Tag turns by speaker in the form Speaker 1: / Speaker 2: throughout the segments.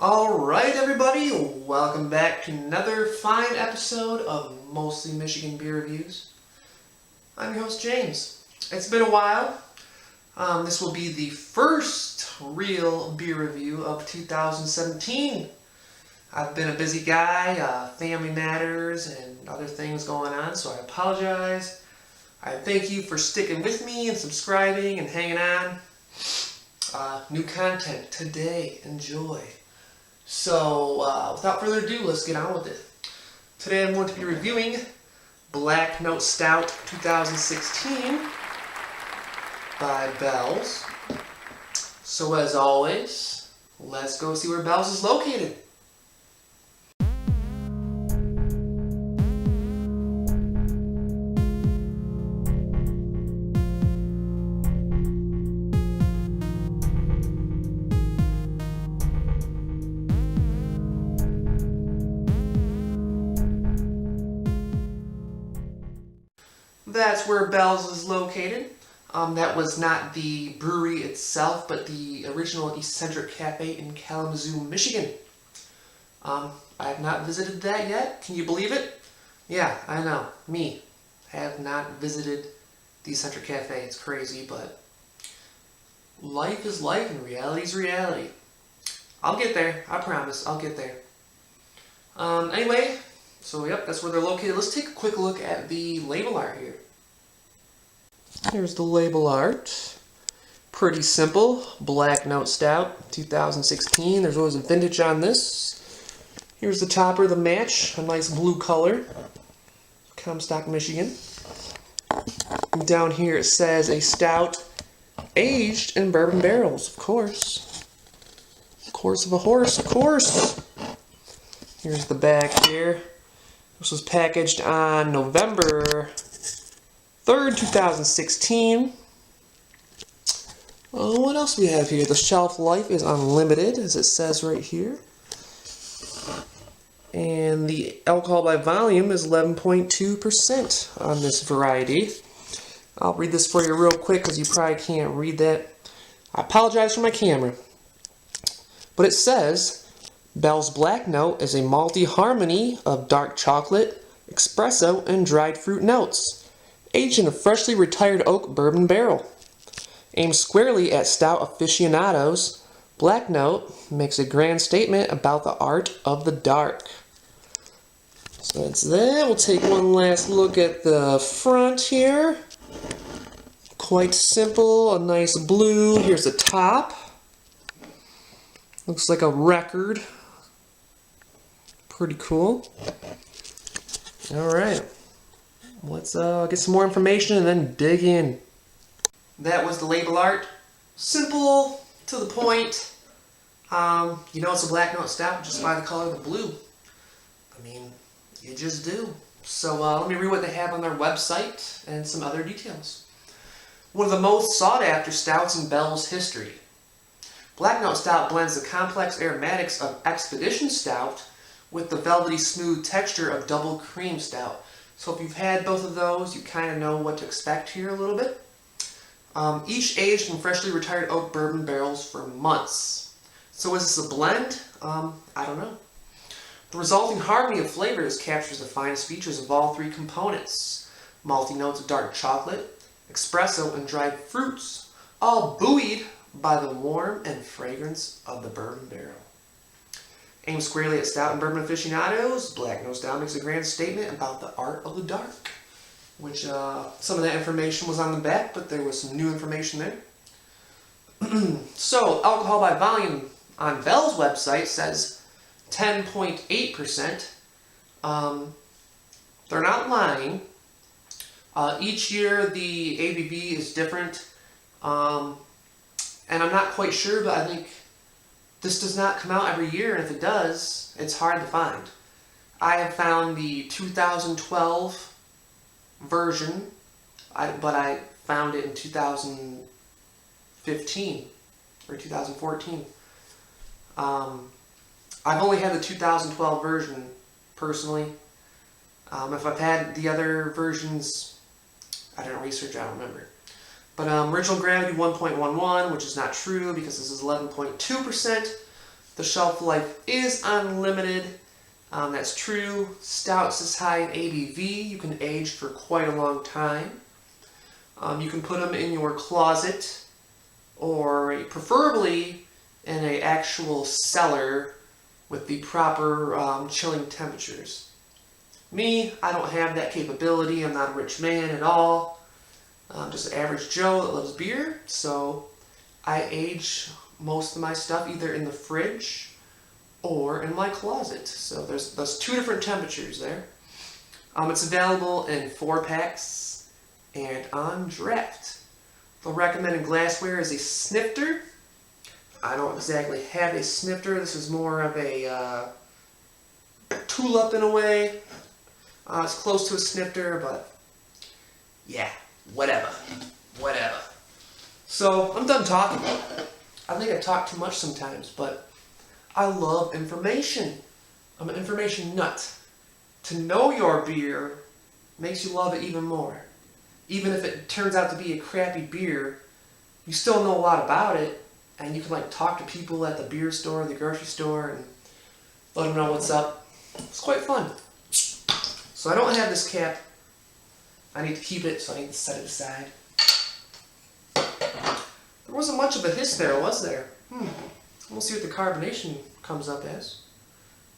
Speaker 1: Alright everybody, welcome back to another fine episode of Mostly Michigan Beer Reviews. I'm your host James. It's been a while. This will be the first real beer review of 2017. I've been a busy guy, family matters and other things going on, so I apologize. I thank you for sticking with me and subscribing and hanging on. New content today, enjoy. So, without further ado, let's get on with it. Today I'm going to be reviewing Black Note Stout 2016 by Bell's. So as always, let's go see where Bell's is located. That's where Bell's is located. That was not the brewery itself, but the original Eccentric Cafe in Kalamazoo, Michigan. I have not visited that yet. Can you believe it? Yeah, I know. Me. I have not visited the Eccentric Cafe. It's crazy, but life is life and reality is reality. I'll get there. I promise. I'll get there. Anyway, so yep, that's where they're located. Let's take a quick look at the label art here. Here's the label art. Pretty simple. Black Note Stout, 2016. There's always a vintage on this. Here's the topper, the match, a nice blue color. Comstock, Michigan. And down here it says a stout aged in bourbon barrels, of course. Of course of a horse, of course. Here's the back here. This was packaged on November 3rd, 2016. What else do we have here? The shelf life is unlimited, as it says right here. And the alcohol by volume is 11.2% on this variety. I'll read this for you real quick because you probably can't read that. I apologize for my camera. But it says, Bell's Black Note is a malty harmony of dark chocolate, espresso, and dried fruit notes. Aged in a freshly retired oak bourbon barrel. Aimed squarely at stout aficionados, Black Note makes a grand statement about the art of the dark. So that's that. We'll take one last look at the front here. Quite simple, a nice blue. Here's the top. Looks like a record. Pretty cool. Alright. Let's get some more information and then dig in. That was the label art. Simple, to the point. You know it's a Black Note Stout just by the color of the blue. I mean, you just do. So let me read what they have on their website and some other details. One of the most sought after stouts in Bell's history. Black Note Stout blends the complex aromatics of Expedition Stout with the velvety smooth texture of Double Cream Stout. So if you've had both of those, you kind of know what to expect here a little bit. Each aged in freshly retired oak bourbon barrels for months. So is this a blend? I don't know. The resulting harmony of flavors captures the finest features of all three components. Malty notes of dark chocolate, espresso, and dried fruits, all buoyed by the warmth and fragrance of the bourbon barrel. Aimed squarely at stout and bourbon aficionados, Black Note Stout makes a grand statement about the art of the dark. Which, some of that information was on the back, but there was some new information there. So, alcohol by volume on Bell's website says 10.8%. They're not lying. Each year the ABV is different. And I'm not quite sure, but I think this does not come out every year, and if it does, it's hard to find. I have found the 2012 version, but I found it in 2015 or 2014. I've only had the 2012 version personally. If I've had the other versions, I didn't research, I don't remember. But original gravity 1.11, which is not true because this is 11.2%. The shelf life is unlimited. That's true. Stouts this high in ABV, you can age for quite a long time. You can put them in your closet, or preferably in an actual cellar with the proper chilling temperatures. Me, I don't have that capability. I'm not a rich man at all. I'm just an average Joe that loves beer, so I age most of my stuff either in the fridge or in my closet. So there's two different temperatures there. It's available in 4-packs and on draft. The recommended glassware is a snifter. I don't exactly have a snifter. This is more of a tulip in a way. It's close to a snifter, but yeah, whatever. So I'm done talking. I think I talk too much sometimes, but I love information. I'm an information nut. To know your beer makes you love it even more. Even if it turns out to be a crappy beer, you still know a lot about it, and you can like talk to people at the beer store, the grocery store, and let them know what's up. It's quite fun. So I don't have this cap. I need to keep it, so I need to set it aside. There wasn't much of a hiss there, was there? We'll see what the carbonation comes up as.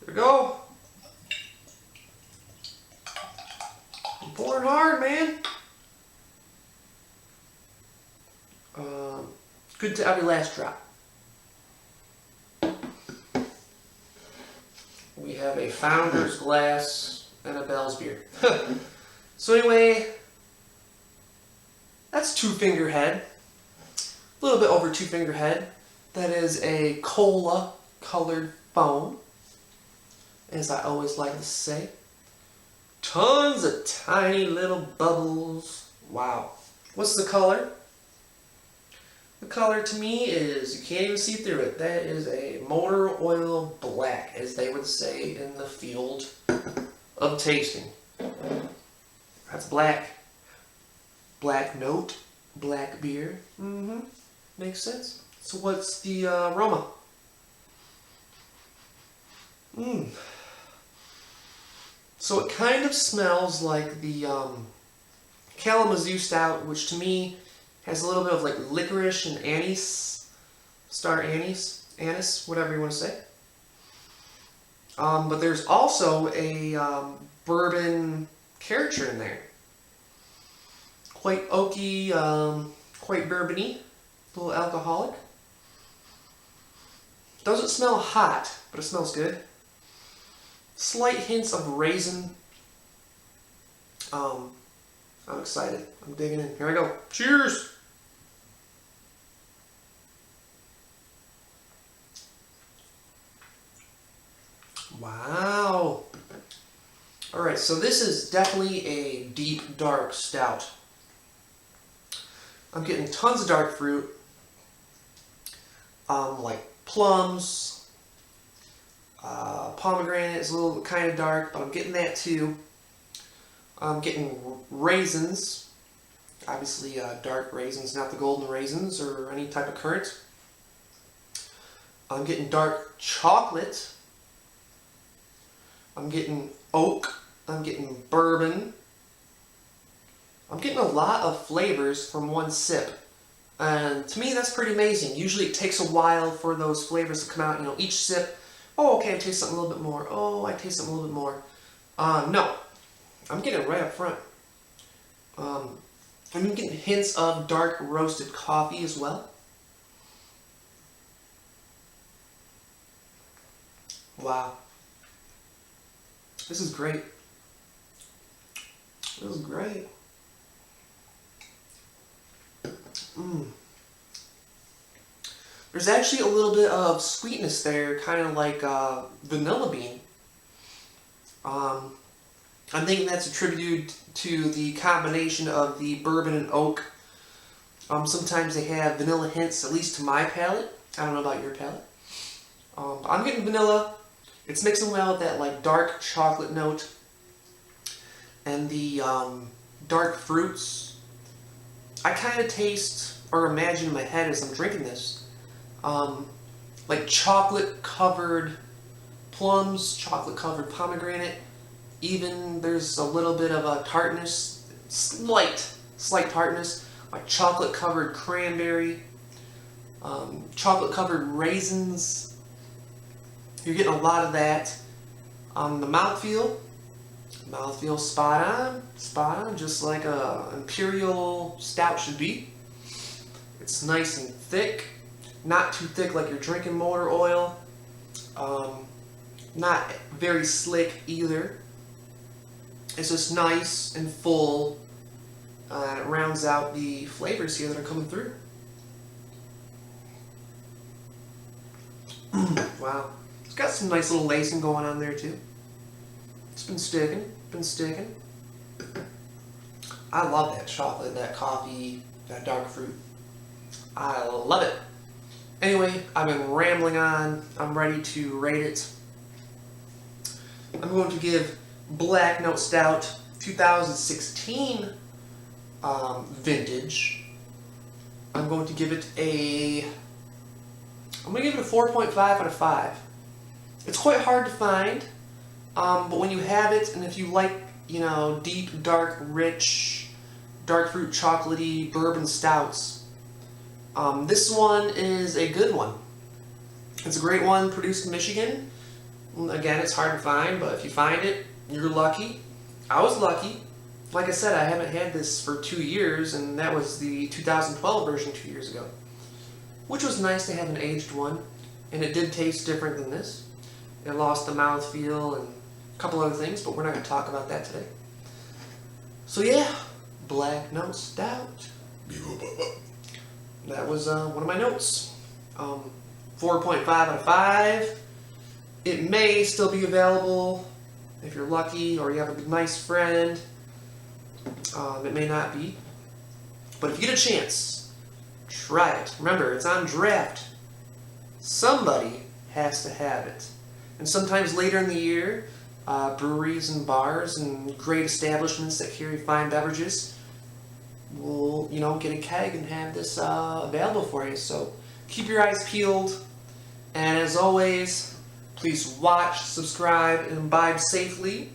Speaker 1: There we go. I'm pouring hard, man. Good to every last drop. We have a Founder's glass and a Bell's beer. So anyway, that's 2-finger head. A little bit over 2-finger head. That is a cola colored foam, as I always like to say. Tons of tiny little bubbles. Wow. What's the color? The color to me is, you can't even see through it, that is a motor oil black, as they would say in the field of tasting. That's black. Black Note, black beer. Makes sense. So what's the aroma? So it kind of smells like the Kalamazoo Stout, which to me has a little bit of like licorice and anise, star anise, whatever you want to say. But there's also a bourbon character in there. Quite oaky, quite bourbony, a little alcoholic. Doesn't smell hot, but it smells good. Slight hints of raisin. I'm excited. I'm digging in. Here I go. Cheers! Wow. Alright, so this is definitely a deep, dark stout. I'm getting tons of dark fruit. Like plums. Pomegranate is a little kind of dark, but I'm getting that too. I'm getting raisins. Obviously dark raisins, not the golden raisins or any type of currant. I'm getting dark chocolate. I'm getting oak. I'm getting bourbon. I'm getting a lot of flavors from one sip. And to me, that's pretty amazing. Usually it takes a while for those flavors to come out. You know, each sip, oh, okay, I taste something a little bit more. Oh, I taste something a little bit more. No. I'm getting it right up front. I'm getting hints of dark roasted coffee as well. Wow. This is great. This is great. There's actually a little bit of sweetness there, kind of like vanilla bean. I'm thinking that's attributed to the combination of the bourbon and oak. Sometimes they have vanilla hints, at least to my palate. I don't know about your palate. I'm getting vanilla. It's mixing well with that like dark chocolate note and the dark fruits. I kind of taste or imagine in my head as I'm drinking this, like chocolate covered plums, chocolate covered pomegranate. Even there's a little bit of a tartness, slight tartness, like chocolate covered cranberry, chocolate covered raisins. You're getting a lot of that. The mouthfeel spot on, just like a imperial stout should be. It's nice and thick, not too thick like you're drinking motor oil. Not very slick either. It's just nice and full. It rounds out the flavors here that are coming through. Wow. It's got some nice little lacing going on there too. It's been sticking. I love that chocolate, that coffee, that dark fruit. I love it. Anyway, I've been rambling on. I'm ready to rate it. I'm going to give Black Note Stout 2016 vintage. I'm going to give it a 4.5 out of 5. It's quite hard to find, but when you have it, and if you like, deep, dark, rich, dark fruit, chocolatey bourbon stouts, this one is a good one. It's a great one, produced in Michigan. Again, it's hard to find, but if you find it, you're lucky. I was lucky. Like I said, I haven't had this for 2 years, and that was the 2012 version 2 years ago, which was nice to have an aged one, and it did taste different than this. It lost the mouthfeel and a couple other things, but we're not going to talk about that today. So yeah, Black Note Stout. That was one of my notes. 4.5 out of 5. It may still be available if you're lucky or you have a nice friend. It may not be. But if you get a chance, try it. Remember, it's on draft. Somebody has to have it. And sometimes later in the year, breweries and bars and great establishments that carry fine beverages will, get a keg and have this available for you. So keep your eyes peeled. And as always, please watch, subscribe, and imbibe safely.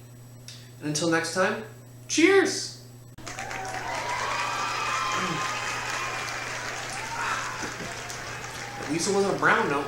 Speaker 1: And until next time, cheers! At least it wasn't a brown note.